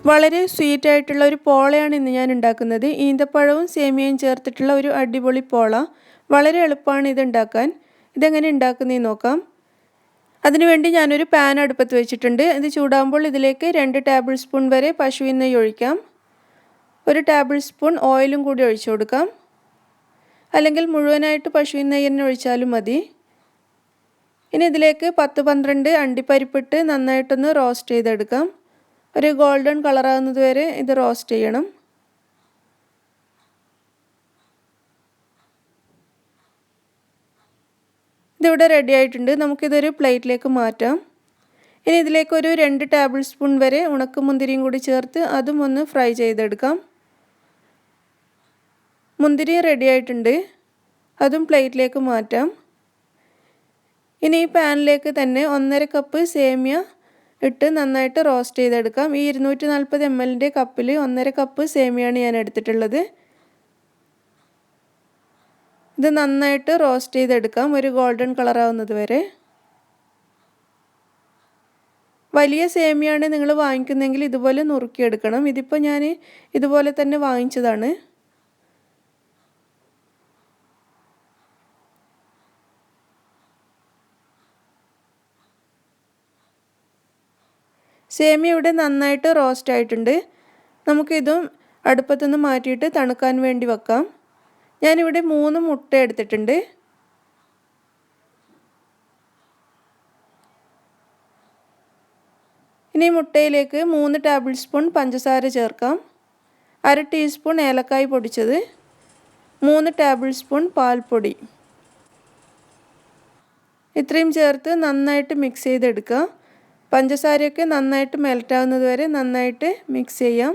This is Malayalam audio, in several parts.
വളരെ സ്വീറ്റ് ആയിട്ടുള്ള ഒരു പോളയാണ് ഇന്ന് ഞാൻ ഉണ്ടാക്കുന്നത്. ഈന്തപ്പഴവും സേമിയയും ചേർത്തിട്ടുള്ള ഒരു അടിപൊളി പോള. വളരെ എളുപ്പമാണ് ഇത് ഉണ്ടാക്കാൻ. ഇതെങ്ങനെ ഉണ്ടാക്കുന്നതെന്ന് നോക്കാം. അതിനുവേണ്ടി ഞാനൊരു പാൻ അടുപ്പത്ത് വെച്ചിട്ടുണ്ട്. ഇത് ചൂടാകുമ്പോൾ ഇതിലേക്ക് 2 ടേബിൾ സ്പൂൺ വരെ പശുവിൻ നെയ്യ് ഒഴിക്കാം. 1 ടേബിൾ സ്പൂൺ ഓയിലും കൂടി ഒഴിച്ചു കൊടുക്കാം. അല്ലെങ്കിൽ മുഴുവനായിട്ട് പശുവിൻ നെയ്യ് തന്നെ ഒഴിച്ചാലും മതി. ഇനി ഇതിലേക്ക് 10-12 അണ്ടിപ്പരിപ്പിട്ട് നന്നായിട്ടൊന്ന് റോസ്റ്റ് ചെയ്തെടുക്കാം. ഒരു ഗോൾഡൻ കളറാകുന്നത് വരെ ഇത് റോസ്റ്റ് ചെയ്യണം. ഇതിവിടെ റെഡി ആയിട്ടുണ്ട്. നമുക്കിതൊരു പ്ലേറ്റിലേക്ക് മാറ്റാം. ഇനി ഇതിലേക്ക് ഒരു 2 ടേബിൾ സ്പൂൺ വരെ ഉണക്കമുന്തിരിയും കൂടി ചേർത്ത് അതും ഒന്ന് ഫ്രൈ ചെയ്തെടുക്കാം. മുന്തിരി റെഡി ആയിട്ടുണ്ട്. അതും പ്ലേറ്റിലേക്ക് മാറ്റാം. ഇനി ഈ പാനിലേക്ക് തന്നെ 1.5 കപ്പ് സേമിയ ഇട്ട് നന്നായിട്ട് റോസ്റ്റ് ചെയ്തെടുക്കാം. ഈ 240 ml കപ്പിൽ 1.5 കപ്പ് സേമിയാണ് ഞാൻ എടുത്തിട്ടുള്ളത്. ഇത് നന്നായിട്ട് റോസ്റ്റ് ചെയ്തെടുക്കാം, ഒരു ഗോൾഡൻ കളറാവുന്നത് വരെ. വലിയ സേമിയാണ് നിങ്ങൾ വാങ്ങിക്കുന്നതെങ്കിൽ ഇതുപോലെ നുറുക്കിയെടുക്കണം. ഇതിപ്പോൾ ഞാൻ ഇതുപോലെ തന്നെ വാങ്ങിച്ചതാണ്. സേമിയ ഇവിടെ നന്നായിട്ട് റോസ്റ്റ് ആയിട്ടുണ്ട്. നമുക്കിതും അടുപ്പത്തുനിന്ന് മാറ്റിയിട്ട് തണുക്കാൻ വേണ്ടി വെക്കാം. ഞാനിവിടെ 3 മുട്ട എടുത്തിട്ടുണ്ട്. ഇനി മുട്ടയിലേക്ക് 3 ടേബിൾ സ്പൂൺ പഞ്ചസാര ചേർക്കാം. 1/2 ടീസ്പൂൺ ഏലക്കായ് പൊടിച്ചത്, 3 ടേബിൾ സ്പൂൺ പാൽപ്പൊടി. ഇത്രയും ചേർത്ത് നന്നായിട്ട് മിക്സ് ചെയ്തെടുക്കുക. പഞ്ചസാരയൊക്കെ നന്നായിട്ട് മെൽറ്റാവുന്നത് വരെ നന്നായിട്ട് മിക്സ് ചെയ്യാം.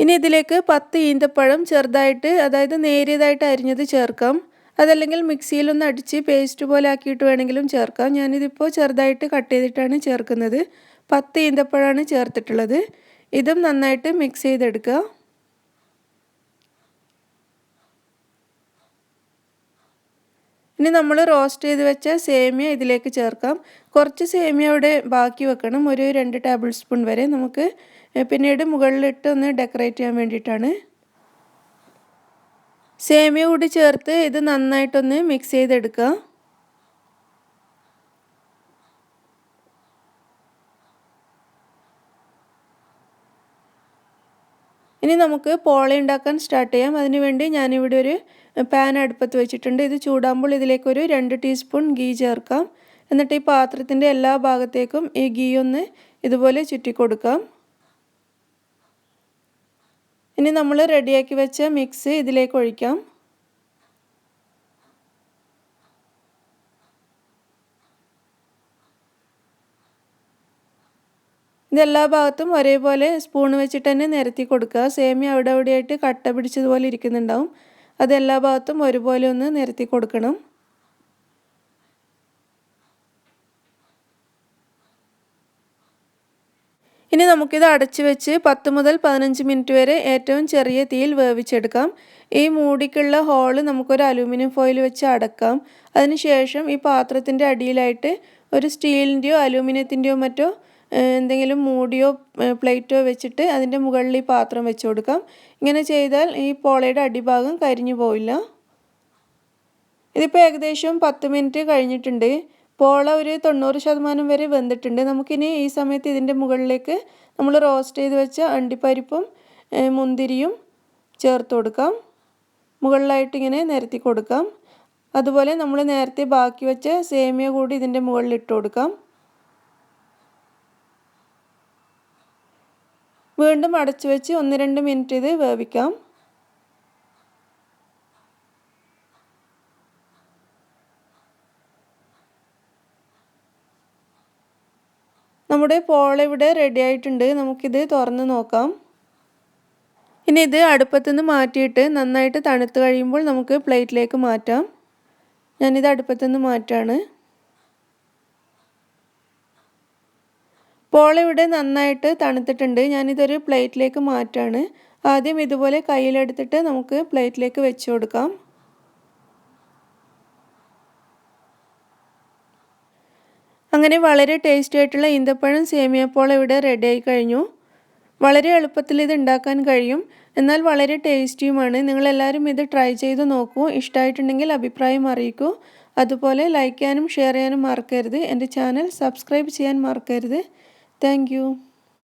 ഇനി ഇതിലേക്ക് 10 ഈന്തപ്പഴം ചെറുതായിട്ട്, അതായത് നേരിയതായിട്ട് അരിഞ്ഞത് ചേർക്കാം. അതല്ലെങ്കിൽ മിക്സിയിലൊന്ന് അടിച്ച് പേസ്റ്റ് പോലെ ആക്കിയിട്ട് വേണമെങ്കിലും ചേർക്കാം. ഞാനിതിപ്പോൾ ചെറുതായിട്ട് കട്ട് ചെയ്തിട്ടാണ് ചേർക്കുന്നത്. 10 ഈന്തപ്പഴമാണ് ചേർത്തിട്ടുള്ളത്. ഇതും നന്നായിട്ട് മിക്സ് ചെയ്തെടുക്കുക. ഇനി നമ്മൾ റോസ്റ്റ് ചെയ്ത് വെച്ച സേമിയ ഇതിലേക്ക് ചേർക്കാം. കുറച്ച് സേമിയ ഇവിടെ ബാക്കി വെക്കണം, ഒരു 2 ടേബിൾ സ്പൂൺ വരെ. നമുക്ക് പിന്നീട് മുകളിലിട്ട് ഒന്ന് ഡെക്കറേറ്റ് ചെയ്യാൻ വേണ്ടിയിട്ടാണ്. സേമിയ കൂടി ചേർത്ത് ഇത് നന്നായിട്ടൊന്ന് മിക്സ് ചെയ്തെടുക്കുക. ഇനി നമുക്ക് പോള ഉണ്ടാക്കാൻ സ്റ്റാർട്ട് ചെയ്യാം. അതിനുവേണ്ടി ഞാനിവിടെ ഒരു പാൻ അടുപ്പത്ത് വെച്ചിട്ടുണ്ട്. ഇത് ചൂടാകുമ്പോൾ ഇതിലേക്കൊരു 2 ടീസ്പൂൺ ഗീ ചേർക്കാം. എന്നിട്ട് ഈ പാത്രത്തിൻ്റെ എല്ലാ ഭാഗത്തേക്കും ഈ ഗീ ഒന്ന് ഇതുപോലെ ചുറ്റി കൊടുക്കാം. ഇനി നമ്മൾ റെഡിയാക്കി വെച്ച മിക്സ് ഇതിലേക്ക് ഒഴിക്കാം. ഇതെല്ലാ ഭാഗത്തും ഒരേപോലെ സ്പൂൺ വെച്ചിട്ട് തന്നെ നിരത്തി കൊടുക്കുക. സേമിയ അവിടെ അവിടെയായിട്ട് കട്ട പിടിച്ചതുപോലെ ഇരിക്കുന്നുണ്ടാവും. അതെല്ലാ ഭാഗത്തും ഒരുപോലെ ഒന്ന് നിരത്തി കൊടുക്കണം. ഇനി നമുക്കിത് അടച്ചു വെച്ച് 10 മുതൽ 15 മിനിറ്റ് വരെ ഏറ്റവും ചെറിയ തീയിൽ വേവിച്ചെടുക്കാം. ഈ മൂടിക്കുള്ള ഹോള് നമുക്കൊരു അലൂമിനിയം ഫോയിൽ വെച്ച് അടക്കാം. അതിനുശേഷം ഈ പാത്രത്തിൻ്റെ അടിയിലായിട്ട് ഒരു സ്റ്റീലിൻ്റെയോ അലൂമിനിയത്തിൻ്റെയോ മറ്റോ എന്തെങ്കിലും മൂടിയോ പ്ലേറ്റോ വെച്ചിട്ട് അതിൻ്റെ മുകളിൽ ഈ പാത്രം വെച്ച് കൊടുക്കാം. ഇങ്ങനെ ചെയ്താൽ ഈ പോളയുടെ അടിഭാഗം കരിഞ്ഞു പോവില്ല. ഇതിപ്പോൾ ഏകദേശം 10 മിനിറ്റ് കഴിഞ്ഞിട്ടുണ്ട്. പോള ഒരു 90% വരെ വെന്തിട്ടുണ്ട്. നമുക്കിനി ഈ സമയത്ത് ഇതിൻ്റെ മുകളിലേക്ക് നമ്മൾ റോസ്റ്റ് ചെയ്ത് വെച്ച അണ്ടിപ്പരിപ്പും മുന്തിരിയും ചേർത്ത് കൊടുക്കാം. മുകളിലായിട്ട് ഇങ്ങനെ നിരത്തി കൊടുക്കാം. അതുപോലെ നമ്മൾ നേരത്തെ ബാക്കി വെച്ച സേമിയ കൂടി ഇതിൻ്റെ മുകളിൽ ഇട്ട് കൊടുക്കാം. വീണ്ടും അടച്ചു വെച്ച് 1-2 മിനിറ്റ് ഇത് വേവിക്കാം. നമ്മുടെ പോള ഇവിടെ റെഡി ആയിട്ടുണ്ട്. നമുക്കിത് തുറന്ന് നോക്കാം. ഇനി ഇത് അടുപ്പത്തുനിന്ന് മാറ്റിയിട്ട് നന്നായിട്ട് തണുത്ത് കഴിയുമ്പോൾ നമുക്ക് പ്ലേറ്റിലേക്ക് മാറ്റാം. ഞാനിത് അടുപ്പത്തുനിന്ന് മാറ്റാണ്. പോള ഇവിടെ നന്നായിട്ട് തണുത്തിട്ടുണ്ട്. ഞാനിതൊരു പ്ലേറ്റിലേക്ക് മാറ്റാണ്. ആദ്യം ഇതുപോലെ കയ്യിലെടുത്തിട്ട് നമുക്ക് പ്ലേറ്റിലേക്ക് വെച്ച് കൊടുക്കാം. അങ്ങനെ വളരെ ടേസ്റ്റി ആയിട്ടുള്ള ഈന്തപ്പഴം സേമിയ പോള ഇവിടെ റെഡി ആയി കഴിഞ്ഞു. വളരെ എളുപ്പത്തിൽ ഇത് ഉണ്ടാക്കാൻ കഴിയും, എന്നാൽ വളരെ ടേസ്റ്റിയുമാണ്. നിങ്ങളെല്ലാവരും ഇത് ട്രൈ ചെയ്ത് നോക്കൂ. ഇഷ്ടമായിട്ടുണ്ടെങ്കിൽ അഭിപ്രായം അറിയിക്കൂ. അതുപോലെ ലൈക്ക് ചെയ്യാനും ഷെയർ ചെയ്യാനും മറക്കരുത്. എൻ്റെ ചാനൽ സബ്സ്ക്രൈബ് ചെയ്യാൻ മറക്കരുത്. താങ്ക്